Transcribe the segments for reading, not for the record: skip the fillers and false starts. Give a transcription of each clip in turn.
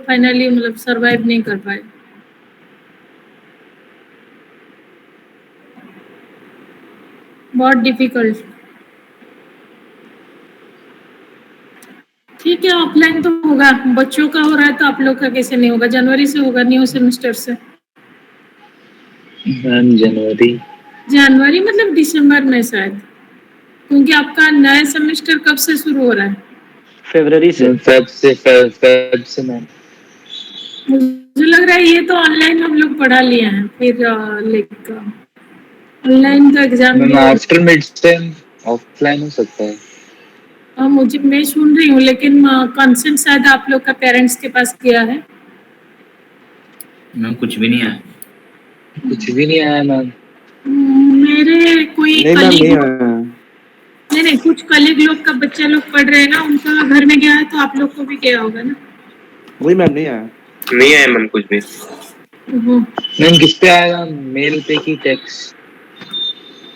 Finally मतलब survive नहीं कर पाए। बहुत डिफिकल्ट। ठीक है, ऑफलाइन तो होगा, बच्चों का हो रहा है तो आप लोग का कैसे नहीं होगा? जनवरी से होगा, न्यू सेमेस्टर से। मैम जनवरी मतलब दिसंबर में शायद, क्योंकि आपका नया सेमेस्टर कब से शुरू हो रहा है? फरवरी से। फेब से मैम। मुझे लग रहा है ये तो ऑनलाइन हम लोग पढ़ा लिए हैं, फिर लाइक ऑनलाइन का एग्जाम भी आफ्टर मिड सेम ऑफलाइन हो सकता है। मैं सुन रही हूँ, लेकिन कंसेंट शायद आप लोग का पेरेंट्स के पास गया है। मैम कुछ भी नहीं आया। कुछ भी नहीं आया मैम। मेरे कोई कलीग नहीं, कुछ कलीग लोग का बच्चा लोग पढ़ रहे हैं ना, उनका घर में गया है, तो आप लोग को भी गया होगा ना? वही मैम नहीं आया मैम कुछ भी। मैम किस पे आएगा, मेल पे की टेक्स्ट?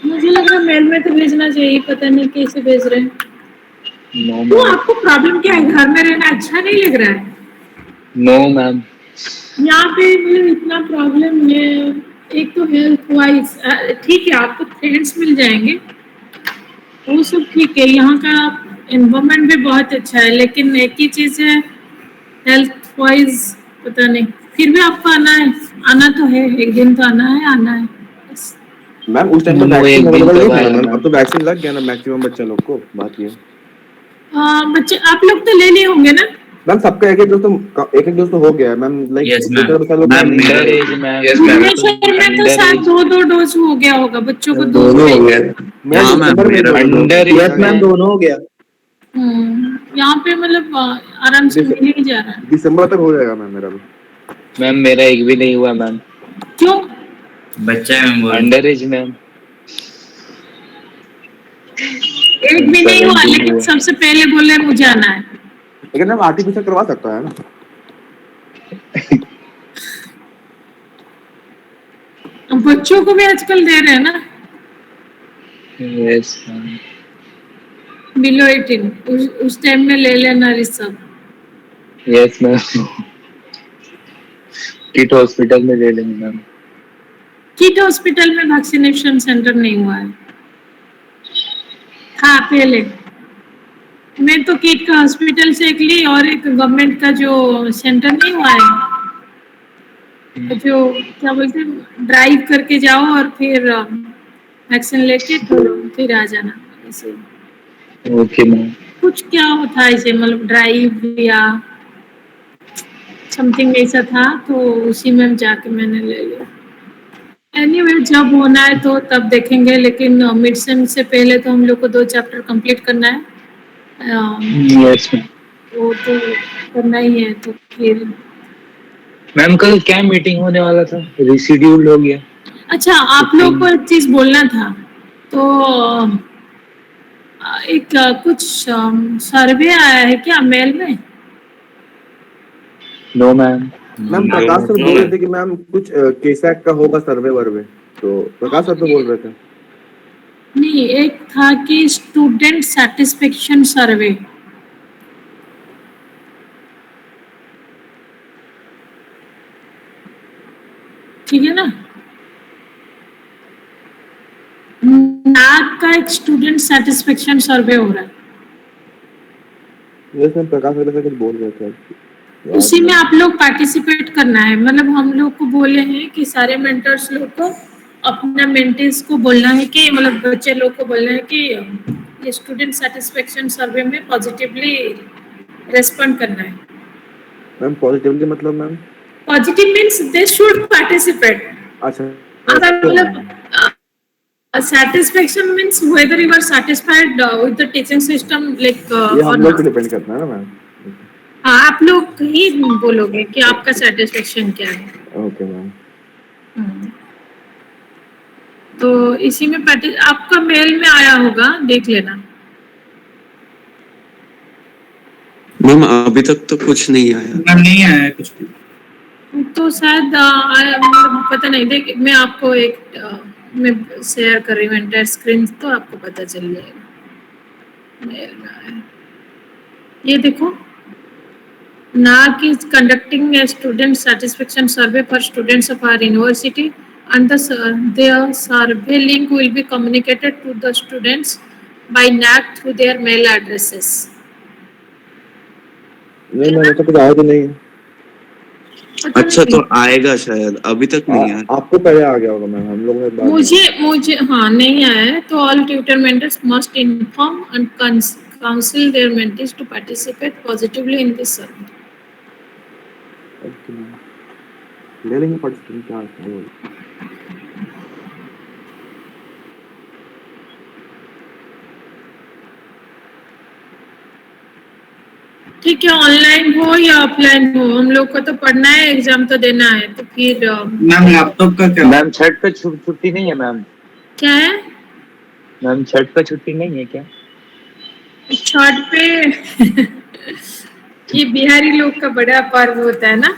मुझे लग रहा है मेल में तो भेजना चाहिए, पता नहीं कैसे भेज रहे हैं। तो आपको प्रॉब्लम क्या है? घर में रहना अच्छा नहीं लग रहा है? No ma'am. यहाँ पे मतलब इतना प्रॉब्लम है। एक तो हेल्थ वाइज ठीक है, आपको फ्रेंड्स मिल जाएंगे, वो सब ठीक है, यहाँ का एनवायरनमेंट भी बहुत अच्छा है, लेकिन एक ही चीज है, हेल्थ वाइज पता नहीं। फिर भी आपको आना तो है, एक दिन तो आना है बस। मैम। उस टाइम तो वैक्सीन अवेलेबल नहीं था मैम, अब तो वैक्सीन लग गया ना मैक्सिमम बच्चे लोग को। बात ये बच्चे आप लोग तो ले लिए होंगे ना मैम? सबका एक एक डोज तो हो गया है मैम। लाइक भुवनेश्वर में तो शायद 2 डोज हो गया होगा बच्चों को। दोनों हो गया मैम, दोनों हो गया। यहाँ पे मतलब आराम से मिल ही जा रहा है। दिसंबर तक हो जाएगा मैम मेरा भी। मैम मेरा एक भी नहीं हुआ मैम। क्यों? बच्चा है मैम, अंडर एज मैम। एक भी नहीं हुआ, लेकिन सबसे पहले बोले मुझे आना है। लेकिन मैम आर्टिफिशियल करवा सकता है ना? बच्चों को भी आजकल दे रहे हैं ना? Yes ma'am. बिलो 18 उस टाइम में ले लेना reserve. Yes ma'am. Kit hospital में ले लेंगे मैम। किट हॉस्पिटल में वैक्सीनेशन सेंटर नहीं हुआ है। हाँ पहले मैं तो किट का हॉस्पिटल से एक ली, और एक गवर्नमेंट का जो सेंटर नहीं हुआ है, जो क्या बोलते हैं, ड्राइव करके जाओ और फिर वैक्सीन लेके तो फिर आ जाना ऐसे। Okay ma'am. कुछ क्या होता है इसे, मतलब ड्राइव या समथिंग ऐसा था, तो उसी में जाके मैंने ले लिया। एनीवे जब होना है तो तब देखेंगे, लेकिन मिड सेम से पहले तो हम लोग को 2 चैप्टर कंप्लीट करना है। Yes ma'am. वो तो करना ही है, तो फिर मैम कल क्या मीटिंग होने वाला था, रिशेड्यूल हो गया? अच्छा, आप लोग को एक चीज बोलना था, तो एक कुछ सर्वे आया है क्या मेल में? No ma'am. Ma'am Prakash sir बोल रहे थे कि मैम कुछ केसैक का होगा सर्वे वर्वे, तो प्रकाश सर तो बोल रहे थे। नहीं, एक था कि स्टूडेंट सेटिस्फेक्शन सर्वे। ठीक है ना? नाक का एक स्टूडेंट सेटिस्फेक्शन सर्वे हो रहा है। यस मैम, प्रकाश सर कुछ बोल रहे थे। उसी में आप लोग पार्टिसिपेट करना है। मतलब हम लोग को बोले हैं कि सारे मेंटर्स लोग को अपना मेंटीज को बोलना है कि, मतलब बच्चे लोग को बोलना है कि ये स्टूडेंट सेटिस्फेक्शन सर्वे में पॉजिटिवली रेस्पॉन्ड करना है। मैम पॉजिटिवली मतलब ma'am? Positive means they should participate. अच्छा, मतलब satisfaction means whether you are satisfied with the teaching system like ये हम लोग पे डिपेंड करता है ना मैम? हाँ, आप लोग ही बोलोगे कि आपका सेटिस्फेक्शन क्या है। Okay ma'am. तो इसी में आपका मेल में आया होगा, देख लेना। मैम अभी तक तो कुछ नहीं आया। मैम नहीं आया कुछ भी। तो शायद पता नहीं, देख मैं आपको एक मैं शेयर कर रही हूँ एंटायर स्क्रीन, तो आपको पता चल जाएगा मेल में आया। ये देखो, NAAC is conducting a student satisfaction survey for students of our university, and their survey link will be communicated to the students by NAAC through their mail addresses. नहीं मैम ऐसा कुछ आया तो नहीं है। पता अच्छा नहीं। तो आएगा शायद, अभी तक नहीं आया। आपको पहले आ गया होगा मैम, हम लोग ने बाद में- मुझे हाँ नहीं आया है। तो all tutor mentors must inform and counsel their mentees to participate positively in this survey. ले लेंगे पार्टिसिपेंट क्या है। ठीक है, ऑनलाइन हो या ऑफलाइन हो, हम लोग को तो पढ़ना है, एग्जाम तो देना है। तो फिर मैम लैपटॉप का क्या? मैम छठ पे छुट्टी नहीं है मैम? क्या है मैम छठ पे छुट्टी नहीं है क्या? छठ पे ये बिहारी लोग का बड़ा पर्व होता है ना,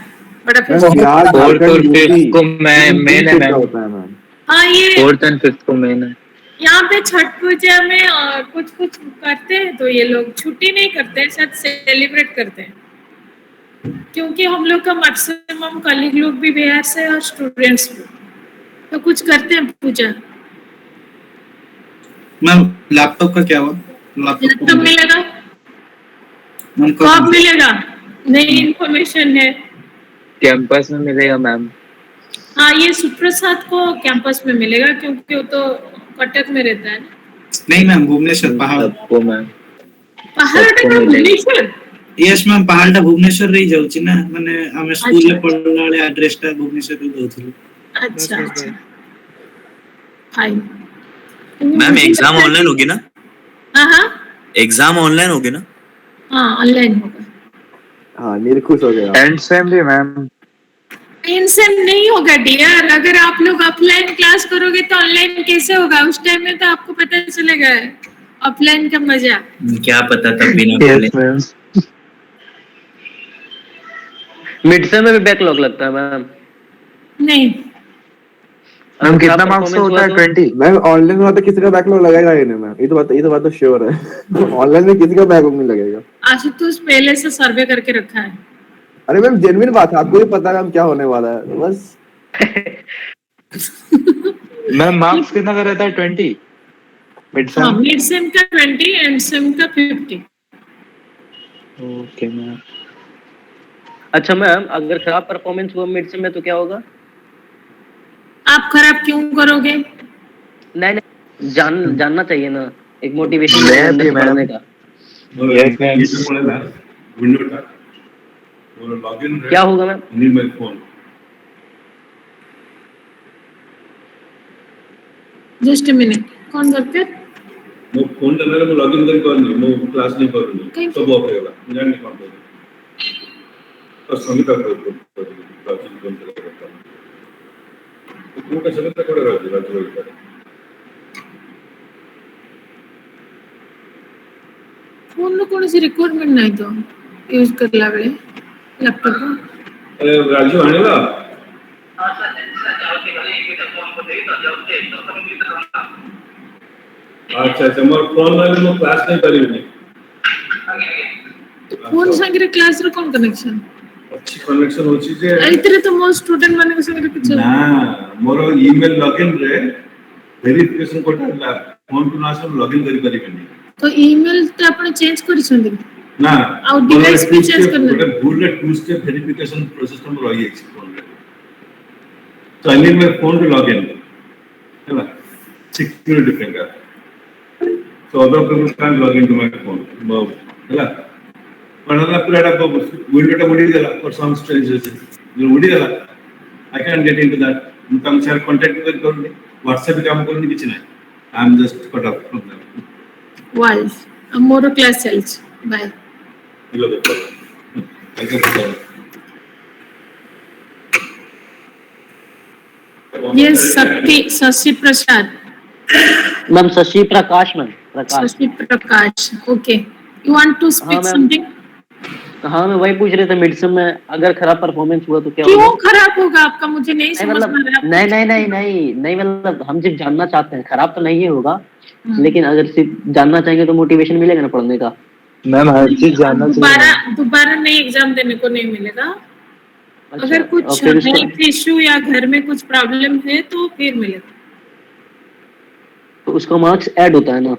बड़ा फेस्टिवल। बिहार, फोर्थ और झारखंड, फिफ्थ यूपी, को मेन है मैम। होता है मैम। हाँ ये फोर्थ एंड फिफ्थ को मेन है। यहाँ पे छठ पूजा में कुछ कुछ करते हैं, तो ये लोग छुट्टी नहीं करते हैं, शायद सेलिब्रेट करते हैं, क्योंकि हम लोग का मैक्सिमम कलीग लोग भी बिहार से और स्टूडेंट्स भी, तो कुछ करते हैं पूजा। मैम लैपटॉप का क्या हुआ? लैपटॉप मिलेगा, मैम कब मिलेगा? नई इंफॉर्मेशन है। कैंपस में मिलेगा मैम। हाँ ये सुप्रसाद को कैंपस में मिलेगा, क्योंकि वो तो कटक में रहता है ना। नहीं मैम भुवनेश्वर पहाड़। सबको मैम। पहाड़ का भुवनेश्वर? यस मैम पहाड़ भुवनेश्वर रही जाउची ना, माने हम स्कूल ले पढ़ला वाले एड्रेस टा भुवनेश्वर रे दउथले। अच्छा अच्छा फाइन। मैम एग्जाम ऑनलाइन होगी ना? हाँ एग्जाम ऑनलाइन होगी ना? हाँ ऑनलाइन होगा। हाँ निर्खुश हो गया। एंड सेम भी मैम। इनसे नहीं होगा डियर, अगर आप लोग ऑफलाइन क्लास करोगे तो ऑनलाइन कैसे होगा? उस टाइम में तो आपको पता चलेगा ऑफलाइन का मजा। क्या पता तब बिना बोले। Yes ma'am. मिड सेम में भी बैकलॉग लगता है मैम? नहीं मैम कितना मार्क्स होता है? 20? मैम ऑनलाइन में तो किसी का बैकलॉग लगेगा ही नहीं मैम, ये तो बात तो श्योर है। ऑनलाइन में किसी का बैकलॉग नहीं लगेगा। आशुतोष पहले से सर्वे करके रखा है। अरे मैम जेन्युइन बात है, आपको भी पता है मैम क्या होने वाला है बस। मैम मार्क्स कितना का रहता है? 20 मिड हाँ सेम? मिड सेम का 20, एंड सेम का 50। Okay ma'am. अच्छा मैम अगर खराब परफॉर्मेंस हुआ मिड सेम में तो क्या होगा? आप खराब क्यों करोगे? नहीं जानना चाहिए ना, एक मोटिवेशन पढ़ने का। क्या होगा मैम? जस्ट अ मिनट, कौन करते? मैं फोन करना मैं लॉगिन कर करनी, मैं क्लास नहीं करूंगी, सब ऑफ रहेगा, मैं नहीं काम करूंगा। तो संगीता को क्लास बंद करेगा। तो का संगीता कोड रहेगा रात फोन लो कोन सी रिक्वायरमेंट नहीं तो यूज करला बेले लैपटॉप को। अरे राजू आनेला अच्छा मोर फोन में मैं क्लास नहीं करी। फोन संगे क्लास रो कोन कनेक्शन? अच्छी कनेक्शन होची जे इतरे तो मोर स्टूडेंट माने संगे कुछ ना मोर ईमेल लॉगिन रे वेरिफिकेशन कोड ला फोन टू नास लॉगिन करी परिबनी। तो ईमेल तो आपण चेंज करि छंदी ना आउ डिवाइस भी चेंज करना ओटे भूल रे टू स्टेप वेरिफिकेशन प्रोसेस हम रही है फोन रे। तो I need my phone to login हैला security finger, so other people can't log into my phone हैला पणला पूरा विंडो टा उडी गेला फॉर सम स्ट्रेंज रीजन उडी गेला I can get into that तुम शेयर कांटेक्ट करूनी व्हाट्सएप काम करूनी किछ नाही I am just cut off from that vice more class चेल्स बाय हेलो आई कैन ये Shashi Prasad ma'am Shashi Prakash ma'am Shashi Prakash okay you want to speak something? हाँ मैं वही पूछ रहे थे मिड सेम में अगर खराब परफॉर्मेंस हुआ तो क्या क्यों होगा? खराब होगा आपका? मुझे नहीं समझ में आ रहा। नहीं मतलब हम सिर्फ जानना चाहते हैं, खराब तो नहीं होगा लेकिन अगर सिर्फ जानना चाहेंगे तो मोटिवेशन मिलेगा ना पढ़ने का। मैम हर चीज जानना चाहिए। दोबारा नई एग्जाम देने को नहीं मिलेगा। अच्छा, अगर और कुछ फिर उसका हेल्थ इश्यू या घर में कुछ प्रॉब्लम है तो फिर मिलेगा। तो उसका मार्क्स ऐड होता है ना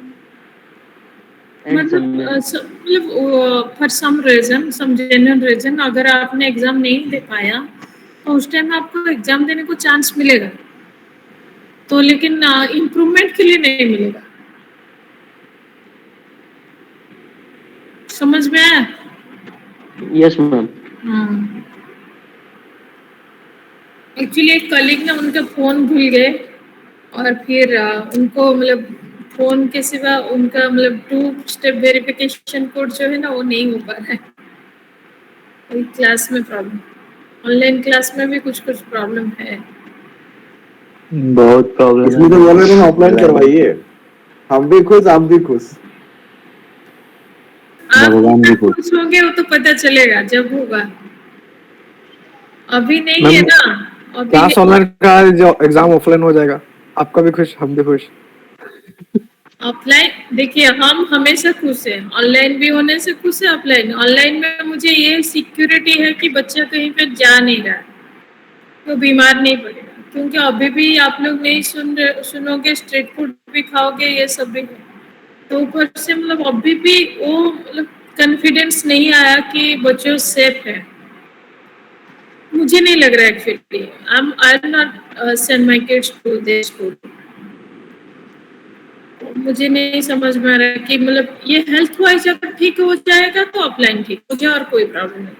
एंड सम में? मतलब for some reason, some genuine reason, अगर आपने एग्जाम नहीं दे पाया तो उस टाइम आपको एग्जाम देने को चांस मिलेगा, तो लेकिन इम्प्रूवमेंट के लिए नहीं मिलेगा। समझ में आया? Yes ma'am. हाँ, एक्चुअली एक कलीग ने उनका फोन भूल गए और फिर उनको मतलब फोन के सिवा उनका मतलब 2 स्टेप वेरिफिकेशन कोड जो है ना वो नहीं हो पा रहा है। क्लास में प्रॉब्लम, ऑनलाइन क्लास में भी कुछ कुछ प्रॉब्लम है। बहुत प्रॉब्लम इसमें तो बोल रहे हैं ऑफलाइन करवाइए, हम भी खुश आप भी खुश। भगवान भी आप खुश होंगे वो तो पता चलेगा जब होगा, अभी नहीं है ना। अभी क्लास ऑनलाइन का जो एग्जाम ऑफलाइन हो जाएगा, आपका भी खुश हम भी खुश। ऑफलाइन देखिए हम हमेशा खुश हैं, ऑनलाइन भी होने से खुश है। ऑफलाइन, ऑनलाइन में मुझे ये सिक्योरिटी है कि बच्चा कहीं पे जा नहीं रहा, तो बीमार नहीं पड़ेगा, क्योंकि अभी भी आप लोग नहीं सुनोगे, स्ट्रीट फूड भी खाओगे, ये सब भी है। तो ऊपर से मतलब अभी भी वो मतलब कॉन्फिडेंस नहीं आया कि बच्चों सेफ है। मुझे नहीं लग रहा actually. I will not send my kids to this school. मुझे नहीं समझ में आ रहा है कि मतलब ये हेल्थ वाइज अगर ठीक हो जाएगा तो ऑफलाइन ठीक हो जाए और कोई प्रॉब्लम नहीं।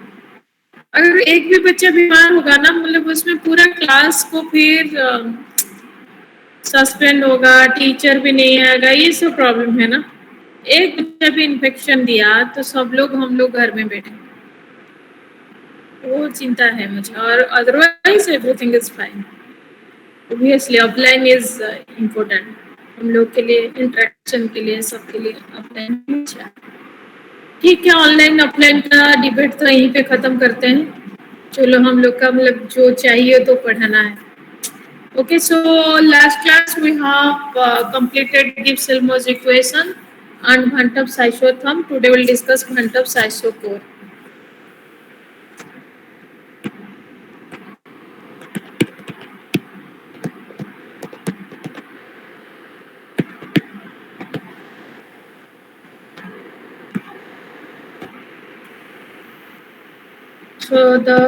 अगर एक भी बच्चा बीमार होगा ना, मतलब उसमें पूरा क्लास को फिर सस्पेंड होगा, टीचर भी नहीं आएगा, ये सब प्रॉब्लम है ना। एक बच्चा भी इन्फेक्शन दिया तो सब लोग हम लोग घर में बैठे, वो चिंता है मुझे। और otherwise everything is fine. Obviously offline is important हम लोग के लिए, इंटरेक्शन के लिए, सबके लिए ऑफलाइन अच्छा। ठीक है, ऑनलाइन ऑफलाइन का डिबेट तो यहीं पे खत्म करते हैं। चलो हम लोग का मतलब जो चाहिए तो पढ़ाना है। Okay, so last class we have completed Gibbs-Helmholtz equation and Bantoff's isotherm. Today we'll discuss Bantoff's isochore. So the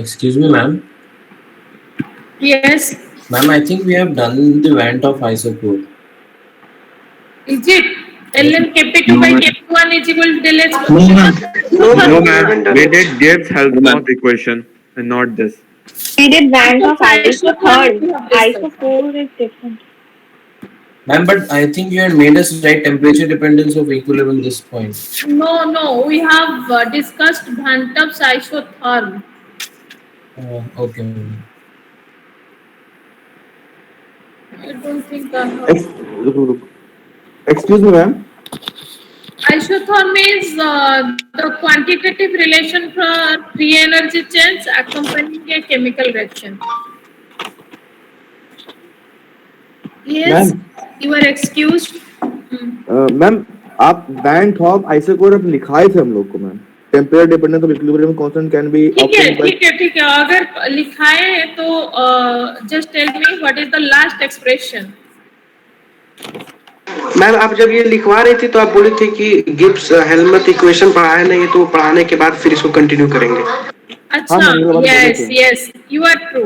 Excuse me, ma'am. yes, Ma'am, I think we have done the Van't-Hoff isochore. is it ln Kp2 by Kp1 is equal to del H? No ma'am, we did Gibbs-Helmholtz equation and not this. We did Van't-Hoff isotherm. Isochore is different. Ma'am, but I think you had made us write temperature dependence of equilibrium this point. No, we have discussed Bantoff's isotherm. Okay, ma'am. I don't think I have. Excuse me ma'am. Isotherm is the quantitative relation for free energy change accompanying a chemical reaction. Yes, Ma'am. you are excused. Ma'am आप Van't Hoff isochore अब लिखाए थे हम लोग को ma'am, temperature dependence of equilibrium constant can be obtained by. ठीक है, अगर लिखाए तो just tell me what is the last expression. Ma'am आप जब ये लिखवा रही थी तो आप बोले थे कि गिब्स हेल्मट इक्वेशन पढ़ाया नहीं तो पढ़ाने के बाद फिर इसको कंटिन्यू करेंगे। अच्छा, yes yes you are true.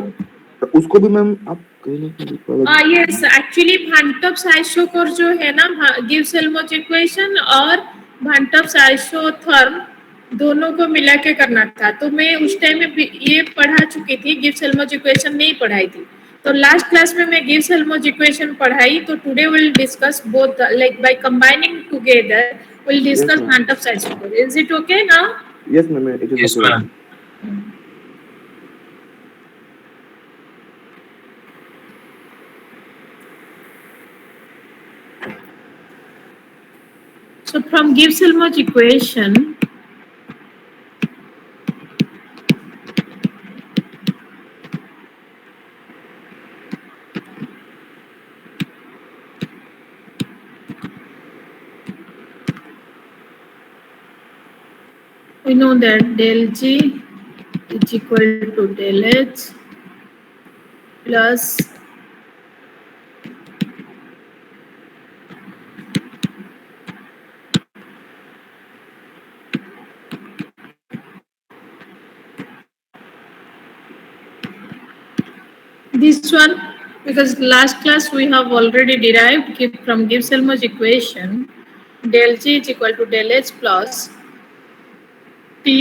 उसको भी मैम आप यस, एक्चुअली भांटप्स आइसोकोर जो है ना, गिब्स हेल्मट इक्वेशन और भांटप्स आइसोथर्म दोनों को मिला के करना था। तो मैं उस टाइम में ये पढ़ा चुकी थी, गिब्स हेल्मट इक्वेशन नहीं पढ़ाई थी। तो लास्ट क्लास में मैं गिब्स हेल्मट इक्वेशन पढ़ाई। तो today we'll discuss both, like by combining together we'll discuss van't Hoff isochore. Is it okay now? Yes ma'am, it is okay. So from Gibbs-Helmholtz equation, we know that del G is equal to del H plus this one, because last class we have already derived from Gibbs-Helmholtz equation del G is equal to del H plus T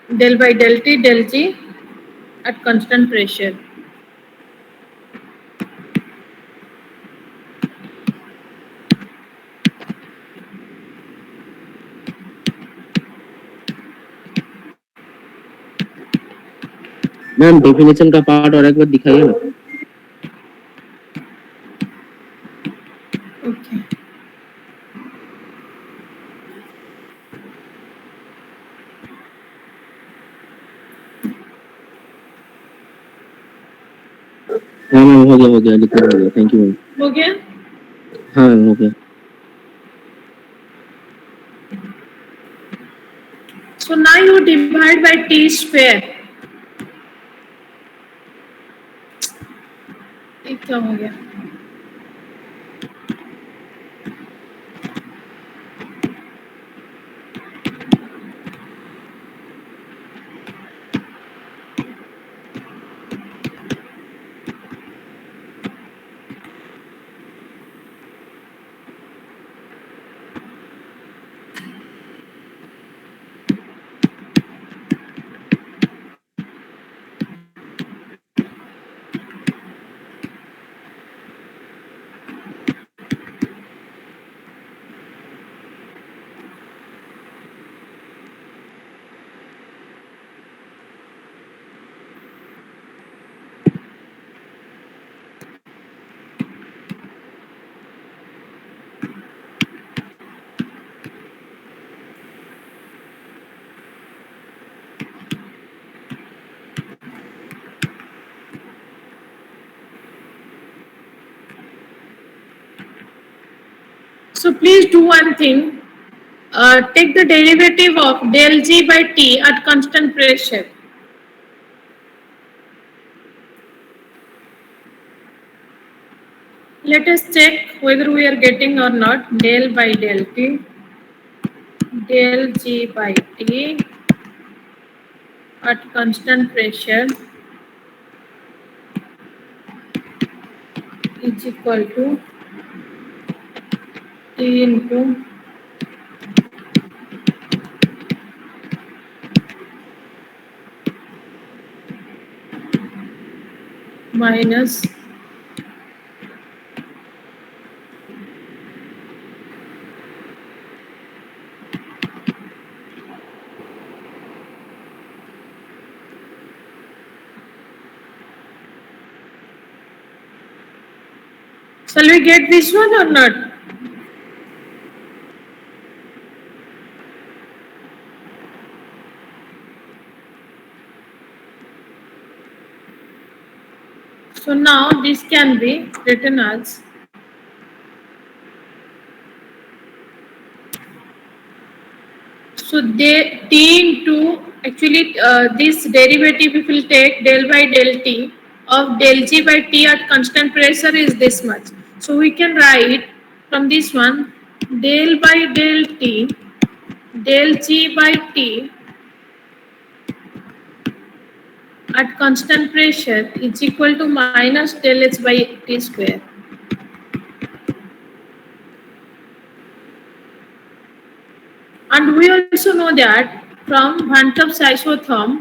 del by del T del G at constant pressure. Ma'am definition का part और एक बार दिखाइए ना। Okay, हाँ ma'am हो गया लिखा हो गया, थैंक यू मैम। हो गया? हाँ हो गया। So now you divide by T square. क्या हो गया? So please do one thing. Take the derivative of del G by T at constant pressure. Let us check whether we are getting or not. Del by del T, del G by T at constant pressure is equal to T into minus shall we get this one or not? So now this can be written as So t into actually this derivative if we'll take del by del t of del g by t at constant pressure is this much. So we can write from this one del by del t del g by t at constant pressure is equal to minus del h by t square. And we also know that from Van 't Hoff's isotherm,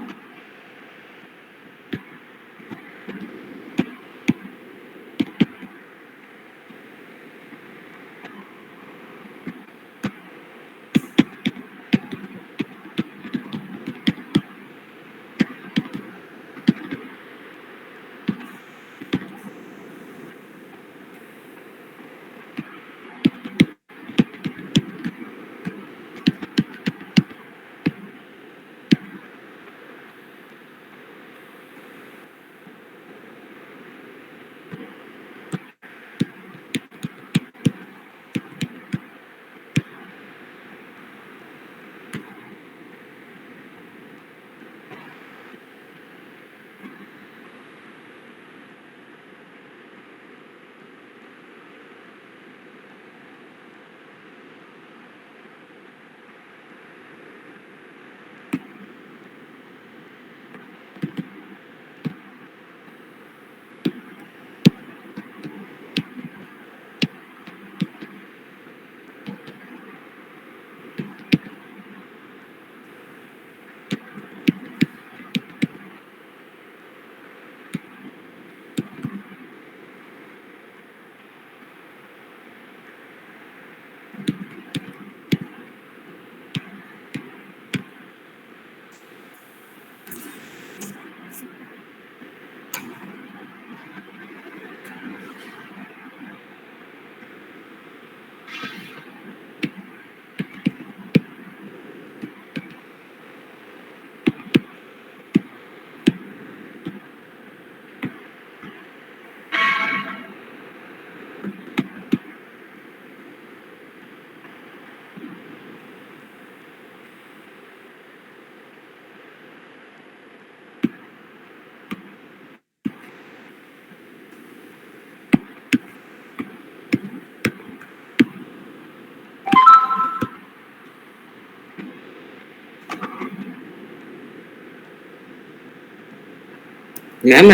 ma'am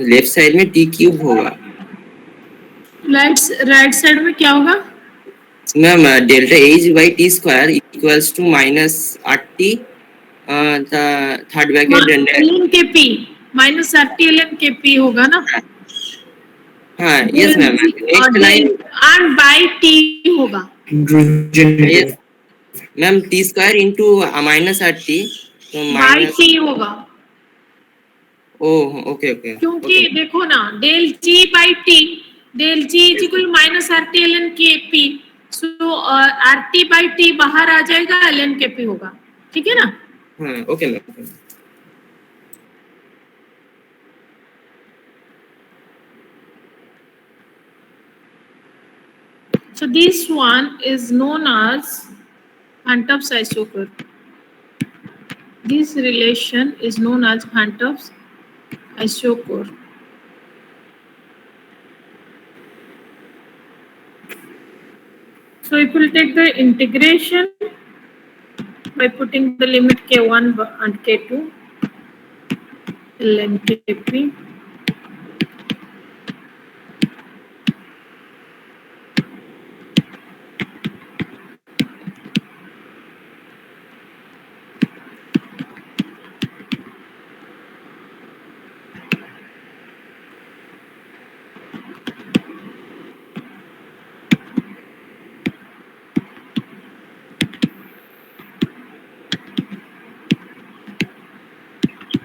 left side में T cube होगा। Right side में क्या होगा? Ma'am delta H by T square equals to minus 8t third bracket ln के p minus 8t ln के p होगा ना? हाँ yes ma'am. Next line and by t होगा ma'am T square into minus 8t तो by t होगा। Oh okay okay. क्योंकि देखो ना del G by T del G is equal minus R T L N K P, so R T by T बाहर आ जाएगा, L N K P होगा। ठीक है ना? हाँ okay ma'am. So this one is known as Van 't Hoff's isocurve. This relation is known as Van 't Hoff's isocurve. So if we take the integration by putting the limit k1 and k2 ln kp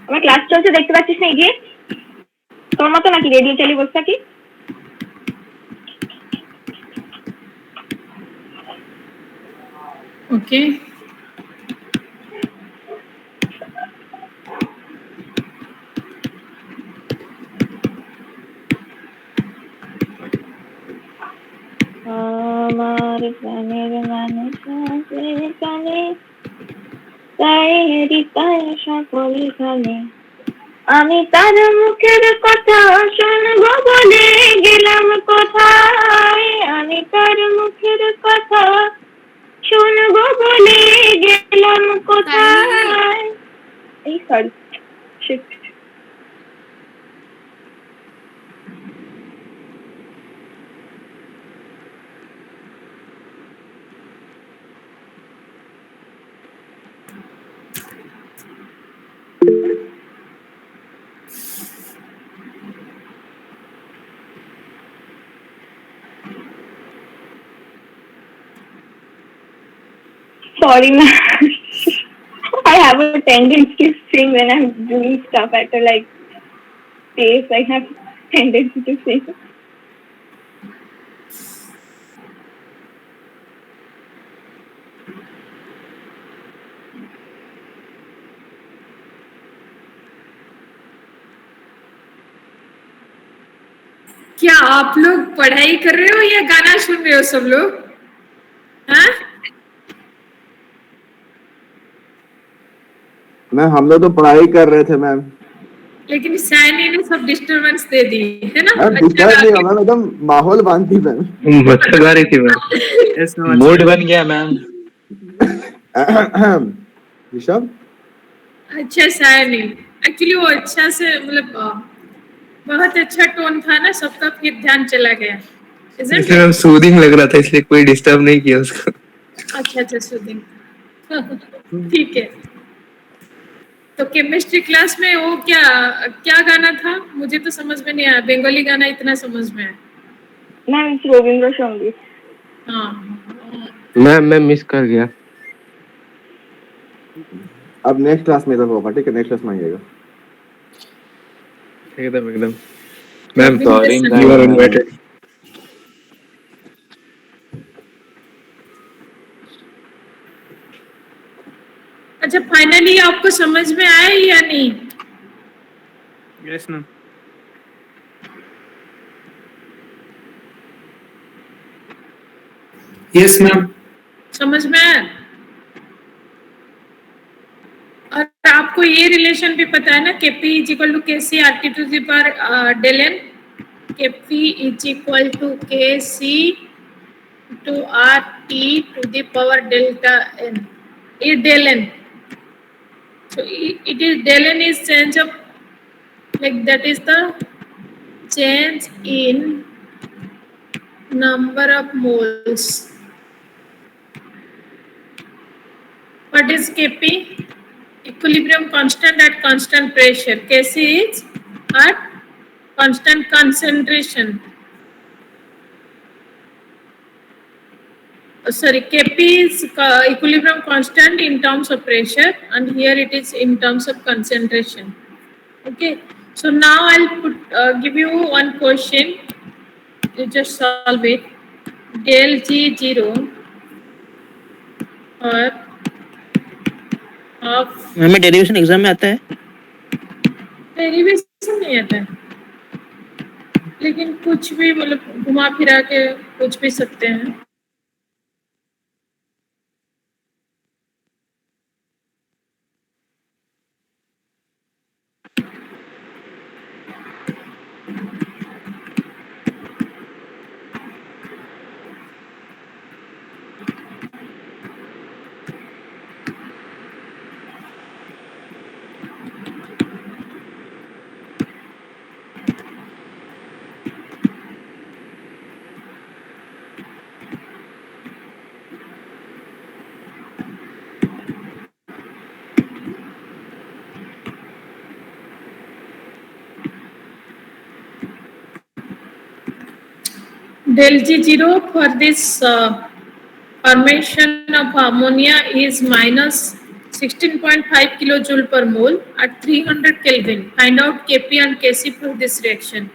আমার class চলছে দেখতে পাচ্ছিস না? গিয়ে তোর মতো নাকি radio চালিয়ে বসে থাকি? ওকে আমার প্রাণের মানুষ কানে তাই সকল খানে আমি তার মুখের কথা শুনবো বলে গেলাম কোথায়, আমি তার মুখের কথা শুনবো বলে গেলাম কোথায়। এই sorry sorry ma'am. I have a tendency to sing when I'm doing stuff at a like pace. I have tendency to sing. क्या आप लोग पढ़ाई कर रहे हो या गाना सुन रहे हो सब लोग? हाँ? मैम हम लोग तो पढ़ाई कर रहे थे मैम। लेकिन सैनी ने सब डिस्टरबेंस दे दी है ना? मैम डिस्टर्ब नहीं हुआ मैम, एकदम माहौल बांधती मैम। अच्छा गा रही थी मैम, मूड बन गया मैम। ऋषभ अच्छा सैनी, एक्चुअली वो अच्छा से मतलब बहुत अच्छा टोन था ना, सबका फिर ध्यान चला गया। इसलिए मैम सूदिंग लग रहा था, इसलिए कोई डिस्टर्ब नहीं किया उसको। अच्छा सूदिंग ठीक है। तो केमिस्ट्री क्लास में वो क्या क्या गाना था? मुझे तो समझ में नहीं आया, बंगाली गाना इतना समझ में आया। मैम रविंद्र संगीत। हाँ मैं मिस कर गया। अब नेक्स्ट क्लास में तो होगा, ठीक है, नेक्स्ट क्लास में आइएगा। एकदम ma'am Sorry, you are invited. अच्छा फाइनली आपको समझ में आया या नहीं? Yes ma'am. Yes ma'am. समझ में आया? और आपको ये रिलेशन भी पता है ना, Kp is equal to KC RT to the power del n, Kp is equal to KC to RT to the power delta n. It del n. So it is del n is change of, like that is the change in number of moles. What is Kp? Equilibrium constant at constant pressure. Kc is at constant concentration. Sorry, Kp is equilibrium constant in terms of pressure, and here it is in terms of concentration. Okay, so now I'll give you one question. You just solve it. Del G0 और of हमें derivation exam में आता है? Derivation नहीं आता है, लेकिन कुछ भी मतलब घुमा फिरा के कुछ भी सकते हैं। Del G0 for this formation of ammonia is minus 16.5 kilojoule per mole at 300 Kelvin. Find out Kp and Kc for this reaction.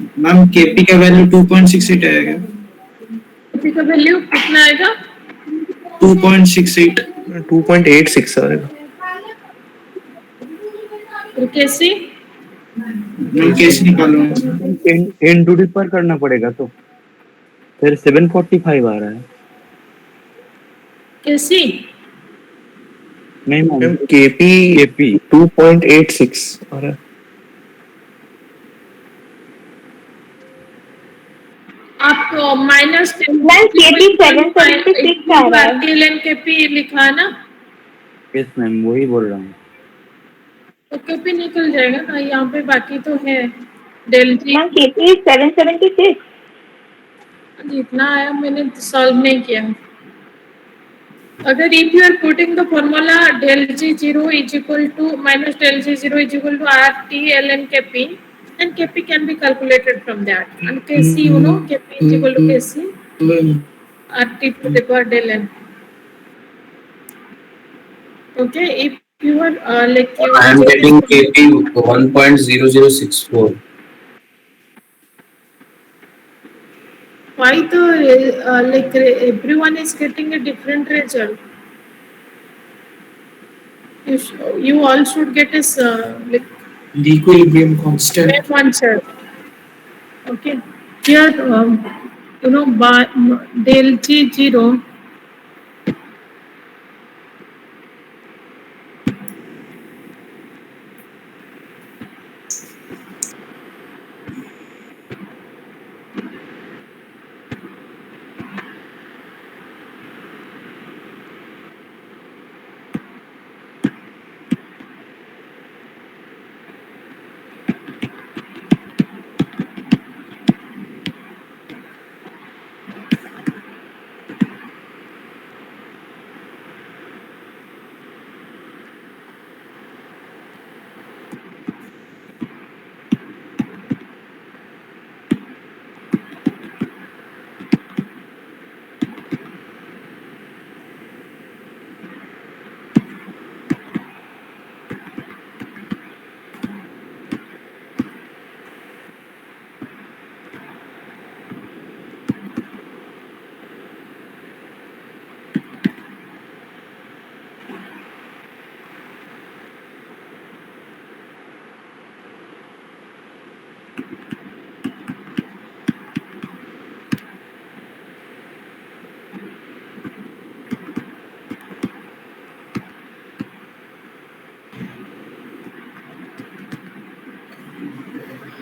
Ma'am KP का वैल्यू 2.68 आएगा। केपी का वैल्यू कितना आएगा? 2.68। 2.86 आएगा। और कैसे? मैं कैसे निकालूं? इन टू दी पर करना पड़ेगा तो फिर 745 आ रहा है। कैसे? नहीं मैम केपी 2.86 आ रहा है। आप माइनस KP 776 आ रहा है। RTLN KP लिखा ना, यस मैम वही बोल रहा हूँ। तो KP निकल जाएगा ना यहाँ पे, बाकी तो है डेल जी। Ma'am KP 776। जितना आया मैंने सॉल्व नहीं किया। अगर if you are putting the formula del G0 is equal to minus del G0 is equal to RT ln KP, then KP can be calculated from that. And KC, you know, KP is equal to KC RT to the power del N. Okay, if you are like you I am getting KP 1.0064. why the like everyone is getting a different result. You all should get a like The equilibrium constant. same answer. Okay, here you know by del G0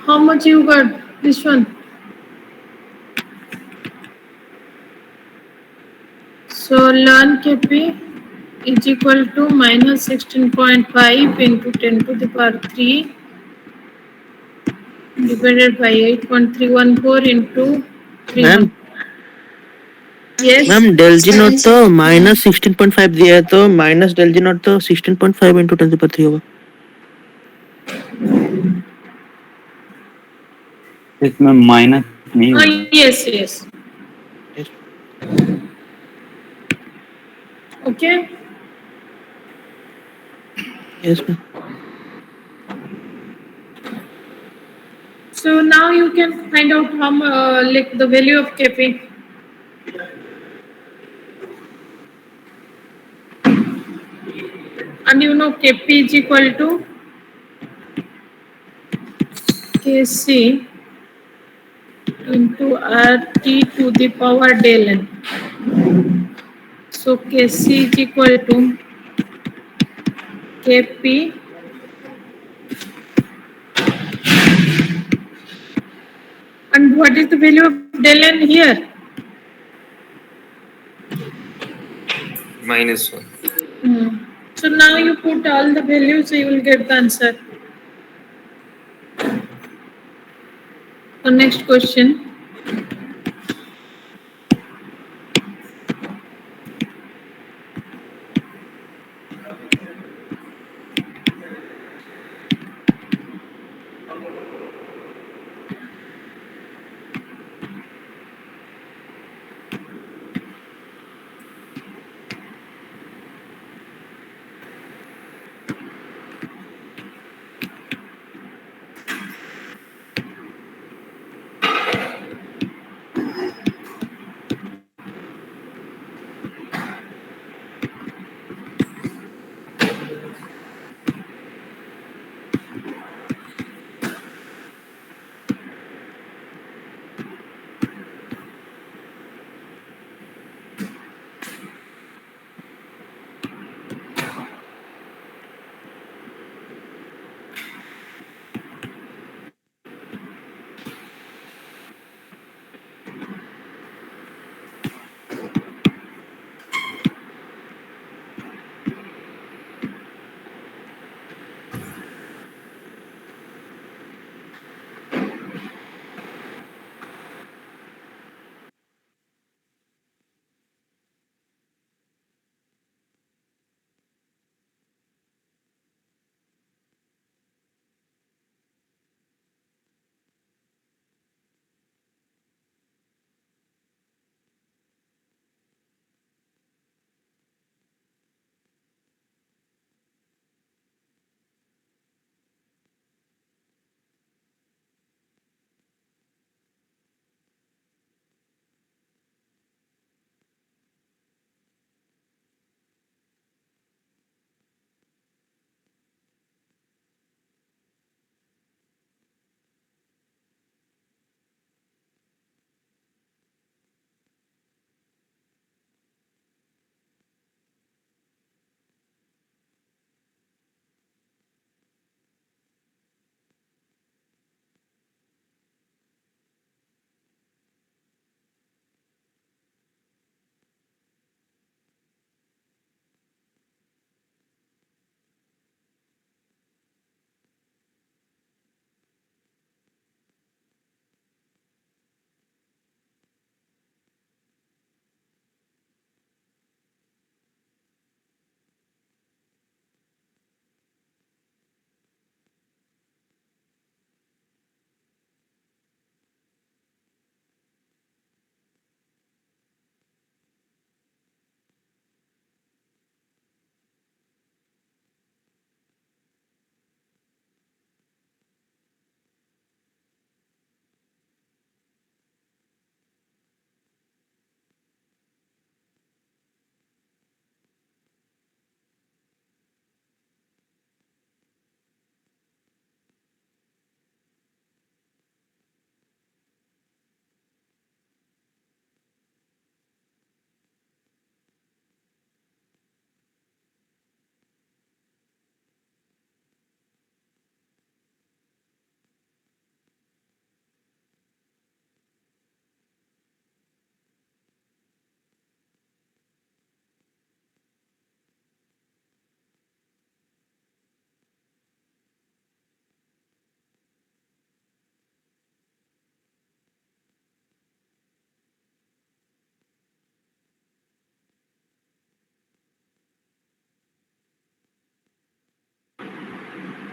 how much you got this one? So ln KP is equal to minus 16.5 into 10 to the power 3 divided by 8.314 into 3. Ma'am Yes. Ma'am del G naught तो minus 16.5 दिया है, तो minus del G naught तो 16.5 into 10 पर 3 होगा। इसमें minus नहीं होगा। Yes, yes. Okay. Yes ma'am. So now you can find out how like the value of KP. And you know KP is equal to KC into RT to the power del N. So KC is equal to KP and what is the value of del N here? -1. So now you put all the values, so you will get the answer. So next question.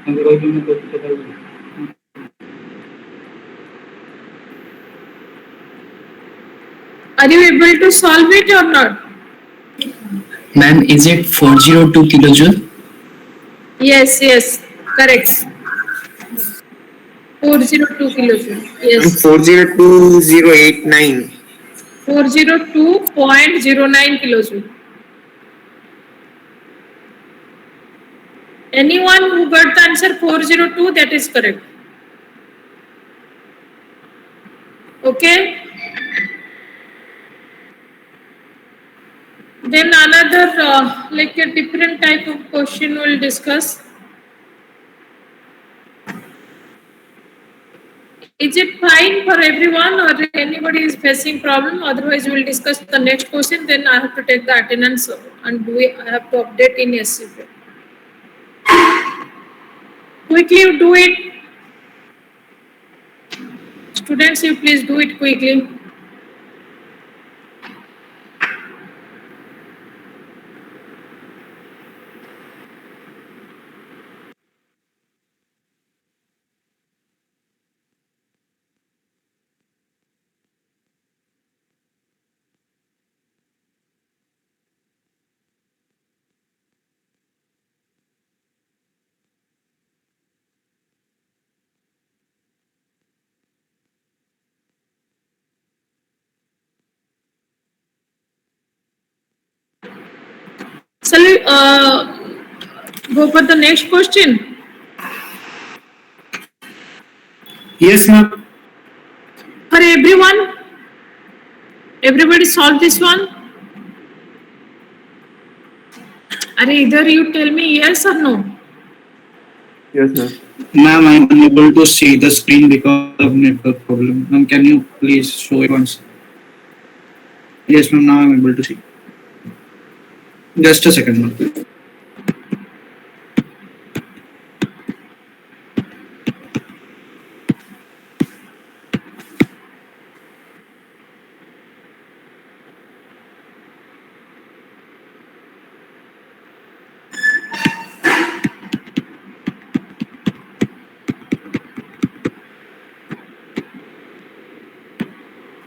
Are you able to solve it or not? Ma'am, is it 402 kilojoule? Yes, correct. 402 kilojoule. Yes. 402089. 402.09 kilojoule. Anyone who got the answer 402, that is correct. Okay. Then another like a different type of question we'll discuss. Is it fine for everyone or anybody is facing problem? Otherwise, we'll discuss the next question. Then I have to take the attendance and I have to update in SCP. Quickly do it. Students, you please do it quickly. Shall we go for the next question? Yes, ma'am. For everyone? Everybody solve this one? Are either you tell me yes or no? Yes, ma'am. Ma'am, I'm unable to see the screen because of network problem. Ma'am, can you please show it once? Yes, ma'am, now I'm able to see. Just a second, ma'am.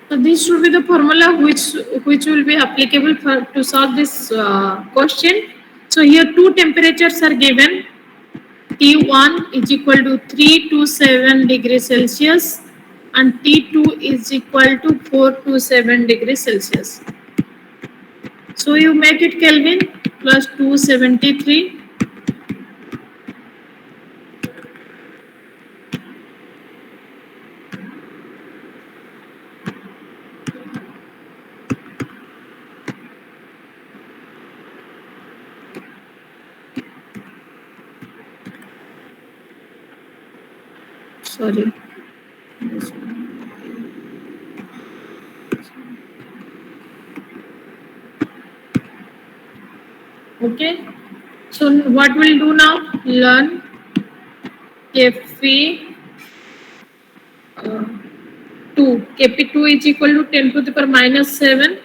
So this should be the formula which will be applicable to solve this question. So here two temperatures are given. T1 is equal to 327 degrees Celsius and T2 is equal to 427 degrees Celsius. So you make it Kelvin plus 273. Sorry. Okay. So what we'll do now? Learn Kp 2. Kp2 is equal to 10 to the power minus 7.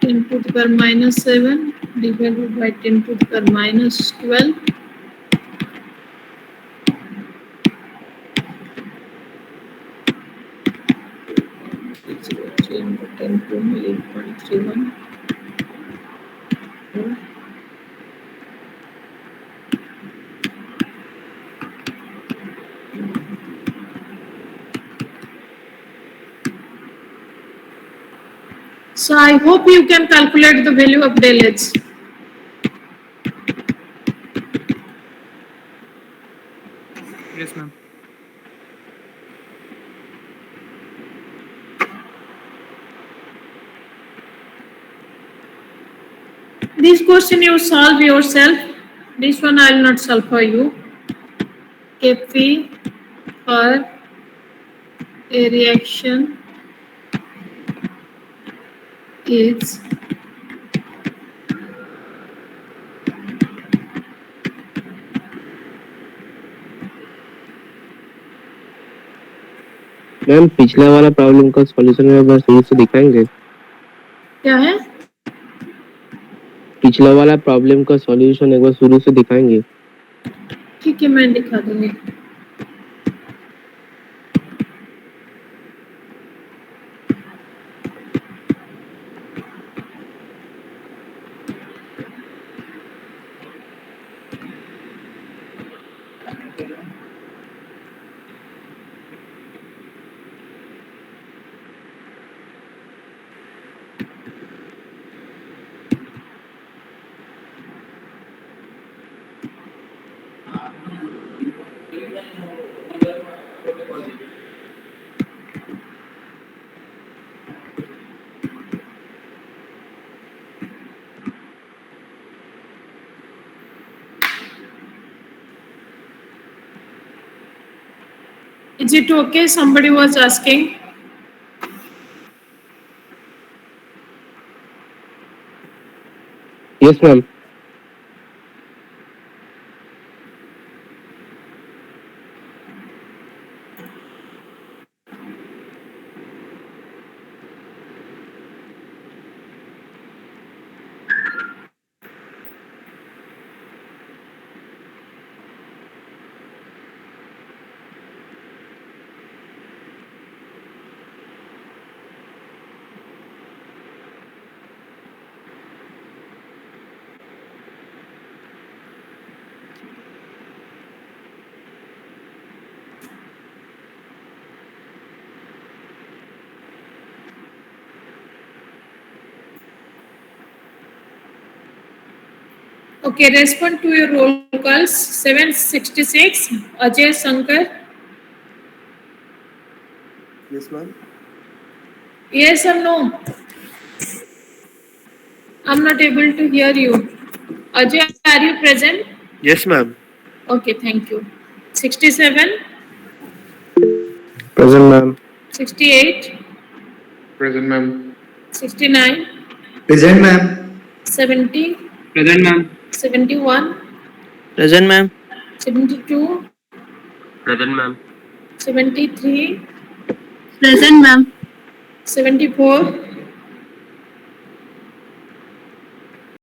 (10 to the power minus 7) divided by 10 to the power minus 12. Into 10 to 8.31. So I hope you can calculate the value of del H. Yes, ma'am. This question you solve yourself. This one I will not solve for you. Kp for a reaction is ma'am पिछला वाला problem का solution में बस शुरू से दिखाएंगे क्या है? पिछला वाला प्रॉब्लम का सॉल्यूशन एक बार शुरू से दिखाएंगे? ठीक है, मैं दिखा दूंगी। Is it okay? Somebody was asking. Yes, ma'am. Okay, respond to your roll calls. 766, Ajay Shankar. Yes, ma'am. Yes or no? I'm not able to hear you. Ajay, are you present? Yes, ma'am. Okay, thank you. 67, Present, ma'am. 68, Present, ma'am. 69, Present, ma'am. 70, Present, ma'am. 71, Present, ma'am. 72, Present, ma'am. 73, Present, ma'am. 74,